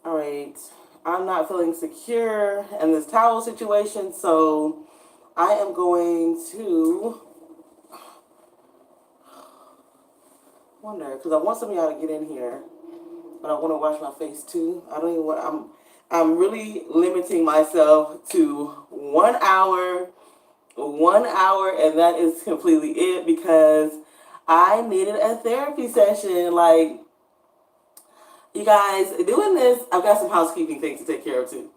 All right. I'm not feeling secure in this towel situation, so I am going to wonder because I want some of y'all to get in here, but I want to wash my face too. I don't even want. I'm really limiting myself to 1 hour, 1 hour, and that is completely it because I needed a therapy session. Like, you guys, doing this, I've got some housekeeping things to take care of too.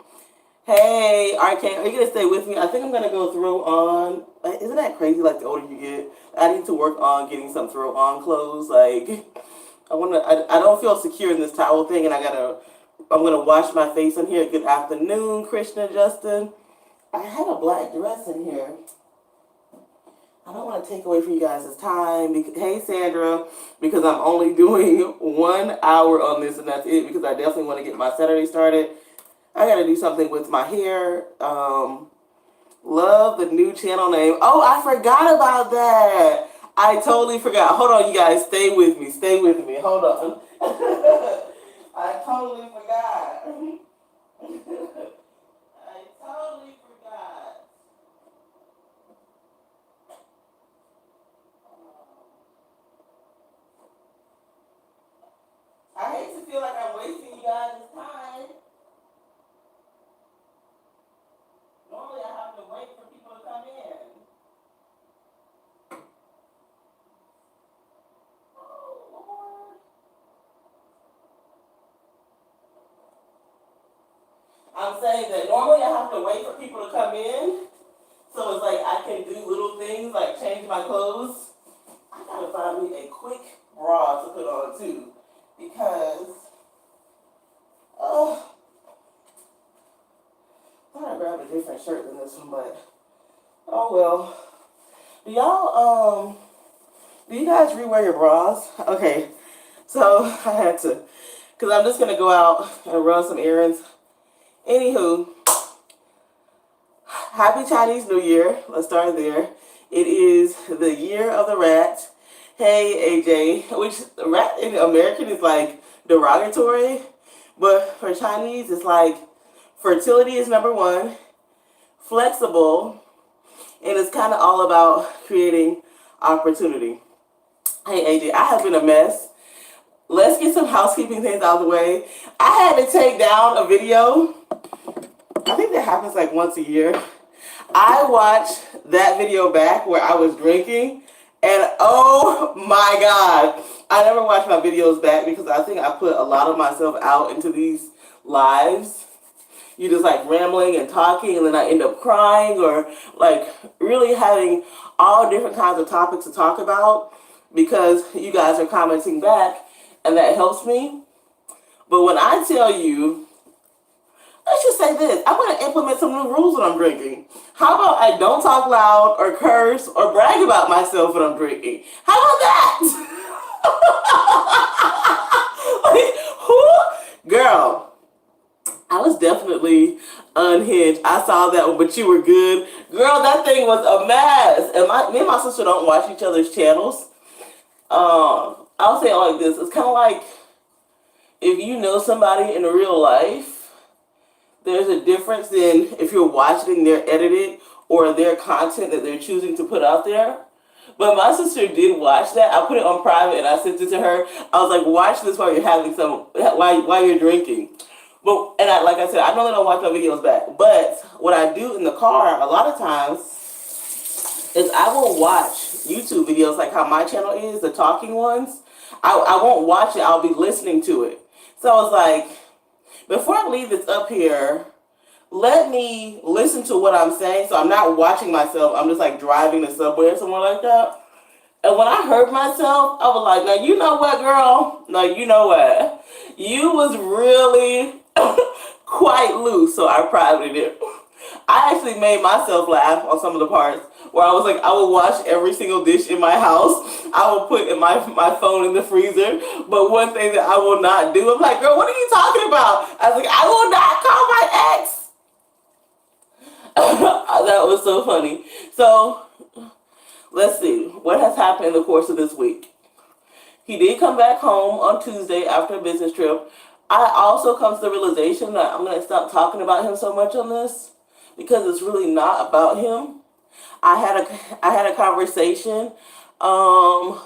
Hey, Arcane, are you gonna stay with me? I think I'm gonna go throw on. Like, isn't that crazy? Like the older you get, I need to work on getting some throw on clothes. Like, I wanna. I don't feel secure in this towel thing, and I gotta. I'm gonna wash my face in here. Good afternoon, Krishna, Justin. I had a black dress in here. I don't want to take away from you guys' time. Hey, Sandra, because I'm only doing 1 hour on this, and that's it. Because I definitely want to get my Saturday started. I gotta do something with my hair. Love the new channel name. Oh, I forgot about that. I totally forgot. Hold on, you guys. Stay with me. Stay with me. Hold on. I totally forgot. I totally forgot. I hate to feel like I'm wasting you guys' time. Normally I have to wait for people to come in. Oh, Lord. I'm saying that normally I have to wait for people to come in. So it's like I can do little things like change my clothes. I gotta find me a quick bra to put on too. Because, oh, I thought I grabbed a different shirt than this one, but oh well. Do you guys rewear your bras? Okay, so I had to, because I'm just gonna go out and run some errands. Anywho, happy Chinese New Year. Let's start there. It is the year of the rat. Hey, AJ, which rat in American is like derogatory, but for Chinese, it's like fertility is number one, flexible, and it's kind of all about creating opportunity. Hey, AJ, I have been a mess. Let's get some housekeeping things out of the way. I had to take down a video. I think that happens like once a year. I watched that video back where I was drinking, and oh my God, I never watch my videos back because I think I put a lot of myself out into these lives. You just like rambling and talking, and then I end up crying or like really having all different kinds of topics to talk about because you guys are commenting back, and that helps me. But when I tell you, let's just say this. I'm going to implement some new rules when I'm drinking. How about I don't talk loud or curse or brag about myself when I'm drinking? How about that? Like, who? Girl, I was definitely unhinged. I saw that one, but you were good. Girl, that thing was a mess. And me and my sister don't watch each other's channels. I'll say it like this. It's kind of like if you know somebody in real life, there's a difference in if you're watching their edited or their content that they're choosing to put out there. But my sister did watch that. I put it on private and I sent it to her. I was like, watch this while you're having some, while you're drinking. But and like I said, I normally don't watch my videos back. But what I do in the car a lot of times is I will watch YouTube videos like how my channel is, the talking ones. I won't watch it. I'll be listening to it. So I was like, before I leave this up here, let me listen to what I'm saying. So I'm not watching myself. I'm just like driving the subway or somewhere like that. And when I heard myself, I was like, now you know what, girl? No, you know what? You was really quite loose, so I privated it. I actually made myself laugh on some of the parts where I was like, I will wash every single dish in my house. I will put my phone in the freezer. But one thing that I will not do, I'm like, girl, what are you talking about? I was like, I will not call my ex. That was so funny. So let's see what has happened in the course of this week. He did come back home on Tuesday after a business trip. I also come to the realization that I'm gonna stop talking about him so much on this because it's really not about him. I had a conversation. Um,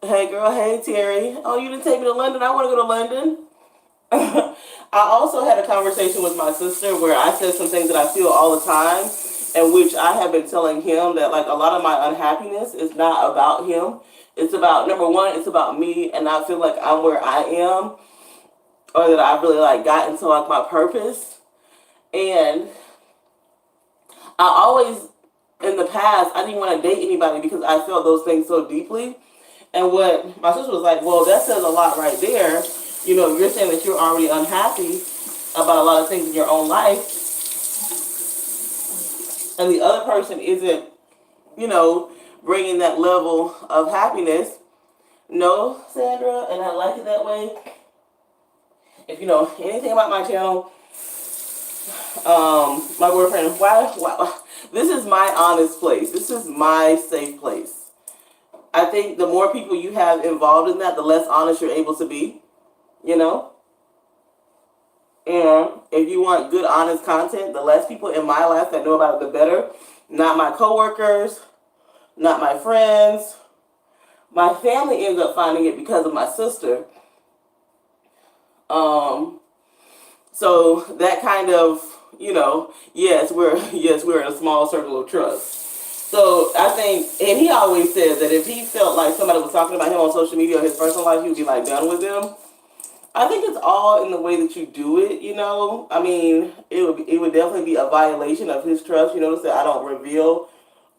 hey girl, hey Terry. Oh, you didn't take me to London. I want to go to London. I also had a conversation with my sister where I said some things that I feel all the time, and which I have been telling him that like a lot of my unhappiness is not about him. It's about number one, it's about me, and I feel like I'm where I am, or that I really like got into like my purpose. And I always in the past I didn't want to date anybody because I felt those things so deeply. And what my sister was like, well, that says a lot right there. You know, you're saying that you're already unhappy about a lot of things in your own life, and the other person isn't, you know, bringing that level of happiness. No, Sandra, and I like it that way. If you know anything about my channel, my boyfriend, why, this is my honest place. This is my safe place. I think the more people you have involved in that, the less honest you're able to be, you know? And if you want good, honest content, the less people in my life that know about it, the better. Not my coworkers, not my friends. My family ends up finding it because of my sister. So that kind of, you know, yes, we're in a small circle of trust. So I think, and he always said that if he felt like somebody was talking about him on social media or his personal life, he would be like done with them. I think it's all in the way that you do it, you know. I mean, it would definitely be a violation of his trust. You notice that I don't reveal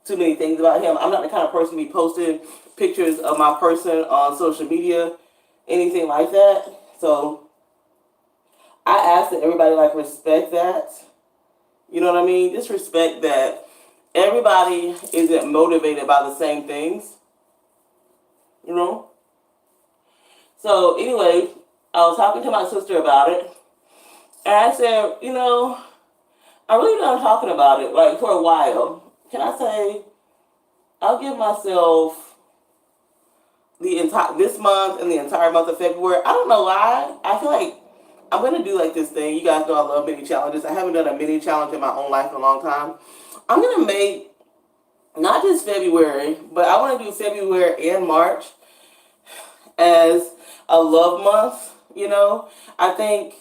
too many things about him. I'm not the kind of person to be posting pictures of my person on social media, anything like that. So I ask that everybody like respect that. You know what I mean? Just respect that everybody isn't motivated by the same things. You know? So anyway, I was talking to my sister about it, and I said, you know, I really done talking about it like for a while. Can I say I'll give myself the entire this month and the entire month of February. I don't know why. I feel like I'm gonna do like this thing. You guys know I love mini challenges. I haven't done a mini challenge in my own life in a long time. I'm gonna make not just February, but I want to do February and March as a love month. You know, I think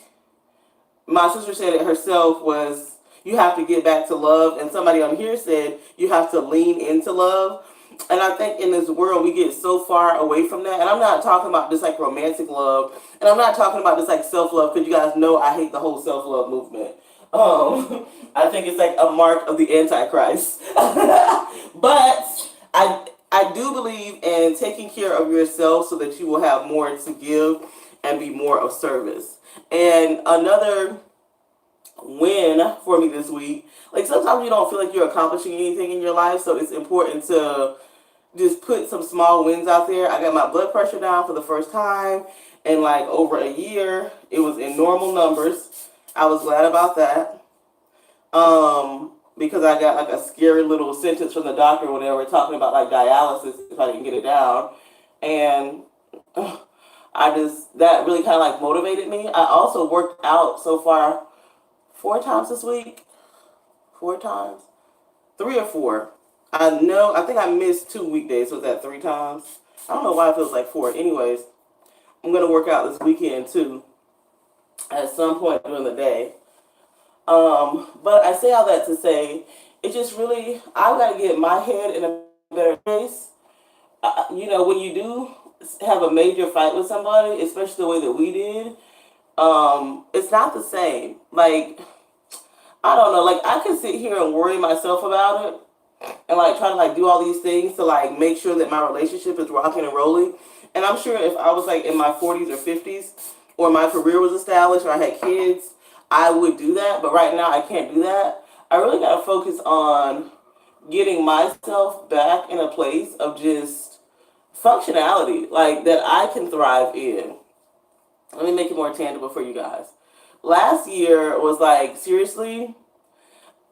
my sister said it herself was you have to get back to love, and somebody on here said you have to lean into love. And I think in this world we get so far away from that. And I'm not talking about just like romantic love, and I'm not talking about just like self love, because you guys know I hate the whole self love movement. I think it's like a mark of the Antichrist. But I do believe in taking care of yourself so that you will have more to give and be more of service. And another win for me this week, like sometimes you don't feel like you're accomplishing anything in your life, so it's important to just put some small wins out there. I got my blood pressure down for the first time in like over a year. It was in normal numbers. I was glad about that. Because I got like a scary little sentence from the doctor or whatever talking about like dialysis if I didn't get it down. And I just, that really kind of like motivated me. I also worked out so far 4 times this week. 4 times? 3 or 4. I know, I think I missed 2 weekdays. So was that 3 times? I don't know why it feels like 4. Anyways, I'm going to work out this weekend too at some point during the day. But I say all that to say, it just really, I've got to get my head in a better place. You know, when you do have a major fight with somebody, especially the way that we did, it's not the same. Like, I don't know, like I can sit here and worry myself about it and like try to like do all these things to like make sure that my relationship is rocking and rolling. And I'm sure if I was like in my 40s or 50s or my career was established or I had kids, I would do that. But right now I can't do that. I really got to focus on getting myself back in a place of just functionality, like that I can thrive in. Let me make it more tangible for you guys. Last year was like, seriously,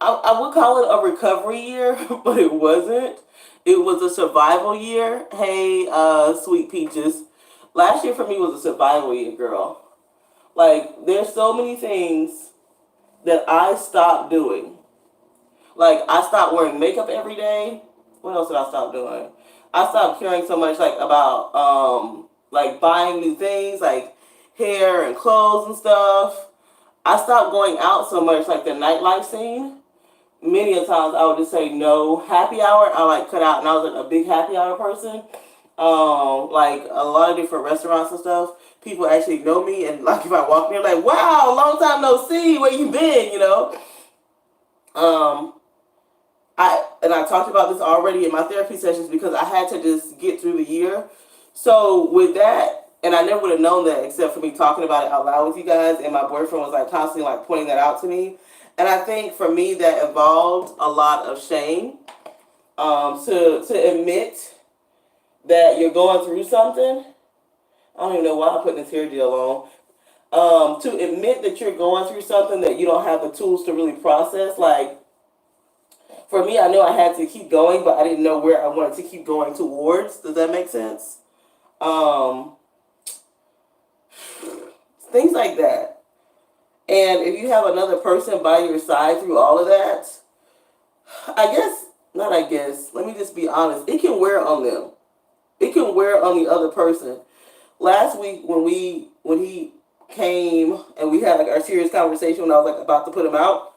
I would call it a recovery year, but it wasn't. It was a survival year. Hey, Sweet Peaches. Last year for me was a survival year, girl. Like, there's so many things that I stopped doing. Like, I stopped wearing makeup every day. What else did I stop doing? I stopped caring so much, like, about, like, buying new things, like hair and clothes and stuff. I stopped going out so much, like the nightlife scene. Many a times I would just say no. Happy hour, I like cut out, and I was like a big happy hour person. Like a lot of different restaurants and stuff. People actually know me, and like if I walk in, they're like, "Wow, long time no see. Where you been?" You know. Um, I talked about this already in my therapy sessions because I had to just get through the year. So with that, and I never would have known that except for me talking about it out loud with you guys, and my boyfriend was like constantly like pointing that out to me. And I think for me that involved a lot of shame. To admit that you're going through something. I don't even know why I'm putting this hair deal on. To admit that you're going through something that you don't have the tools to really process. Like, for me, I knew I had to keep going, but I didn't know where I wanted to keep going towards. Does that make sense? Um, Things like that. And if you have another person by your side through all of that, I guess, not I guess, let me just be honest, it can wear on them. It can wear on the other person. Last week when he came and we had like our serious conversation when I was like about to put him out,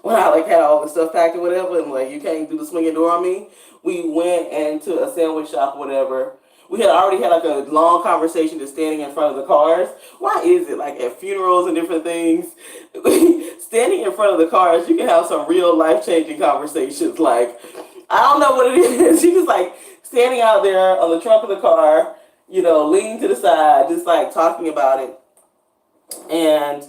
when I like had all the stuff packed or whatever, and like you can't do the swinging door on me, we went into a sandwich shop or whatever. We had already had like a long conversation just standing in front of the cars. Why is it like at funerals and different things, standing in front of the cars, you can have some real life changing conversations. Like, I don't know what it is. You just like standing out there on the trunk of the car, you know, leaning to the side, just like talking about it. And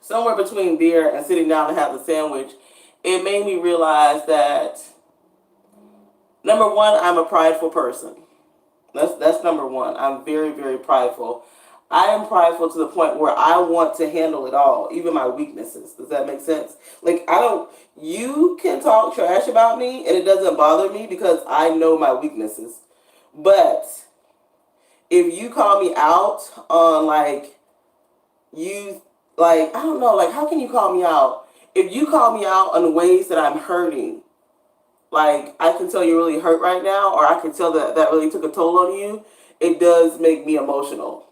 somewhere between there and sitting down to have the sandwich, it made me realize that number one, I'm a prideful person. That's number one. I'm very, very prideful. I am prideful to the point where I want to handle it all, even my weaknesses. Does that make sense? Like, I don't, you can talk trash about me and it doesn't bother me because I know my weaknesses. But if you call me out on like, you, like, I don't know, like, how can you call me out? If you call me out on the ways that I'm hurting, like, I can tell you're really hurt right now, or I can tell that that really took a toll on you, it does make me emotional.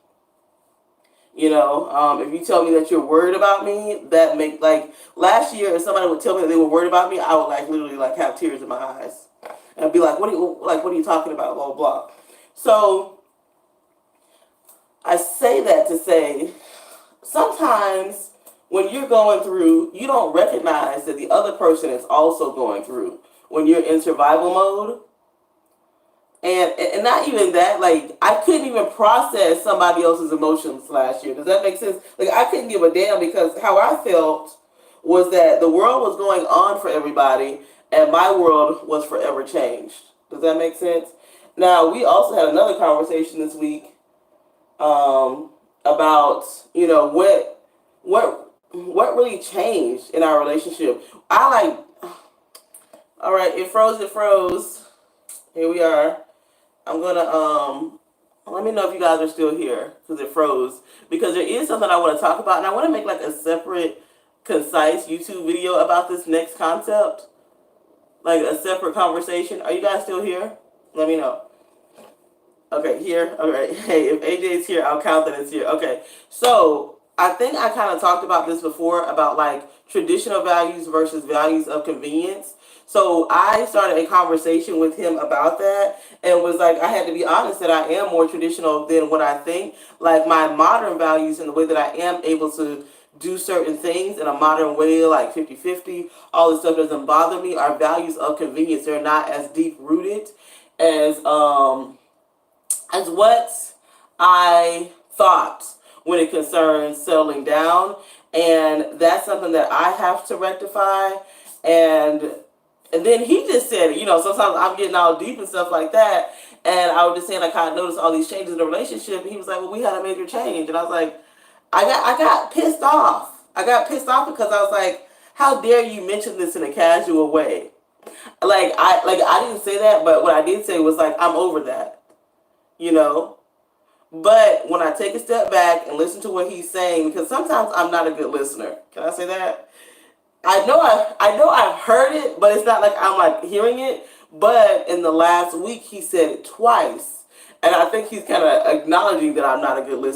You know, if you tell me that you're worried about me, that make like last year, if somebody would tell me that they were worried about me, I would like literally like have tears in my eyes, and I'd be like, what are you talking about, blah blah blah. So I say that to say sometimes when you're going through, you don't recognize that the other person is also going through when you're in survival mode. And not even that, like I couldn't even process somebody else's emotions last year. Does that make sense? Like I couldn't give a damn because how I felt was that the world was going on for everybody and my world was forever changed. Does that make sense? Now we also had another conversation this week about, you know, what really changed in our relationship. I like, all right, it froze, it froze. Here we are. I'm gonna let me know if you guys are still here because it froze. Because there is something I want to talk about, and I want to make like a separate, concise YouTube video about this next concept, like a separate conversation. Are you guys still here? Let me know. Okay, here. All right. Hey, if AJ's here, I'll count that it's here. Okay. So I think I kind of talked about this before about like traditional values versus values of convenience. So I started a conversation with him about that and was like, I had to be honest that I am more traditional than what I think. Like my modern values and the way that I am able to do certain things in a modern way, like 50-50, all this stuff doesn't bother me. Our values of convenience, they're not as deep rooted as what I thought when it concerns settling down. And that's something that I have to rectify. And and then he just said, you know, sometimes I'm getting all deep and stuff like that. And I was just saying, I kind of noticed all these changes in the relationship. And he was like, well, we had a major change. And I was like, I got pissed off. I got pissed off because I was like, how dare you mention this in a casual way? Like I didn't say that, but what I did say was like, I'm over that, you know? But when I take a step back and listen to what he's saying, because sometimes I'm not a good listener. Can I say that? I know I've heard it, but it's not like I'm like hearing it. But in the last week, he said it twice, and I think he's kind of acknowledging that I'm not a good listener.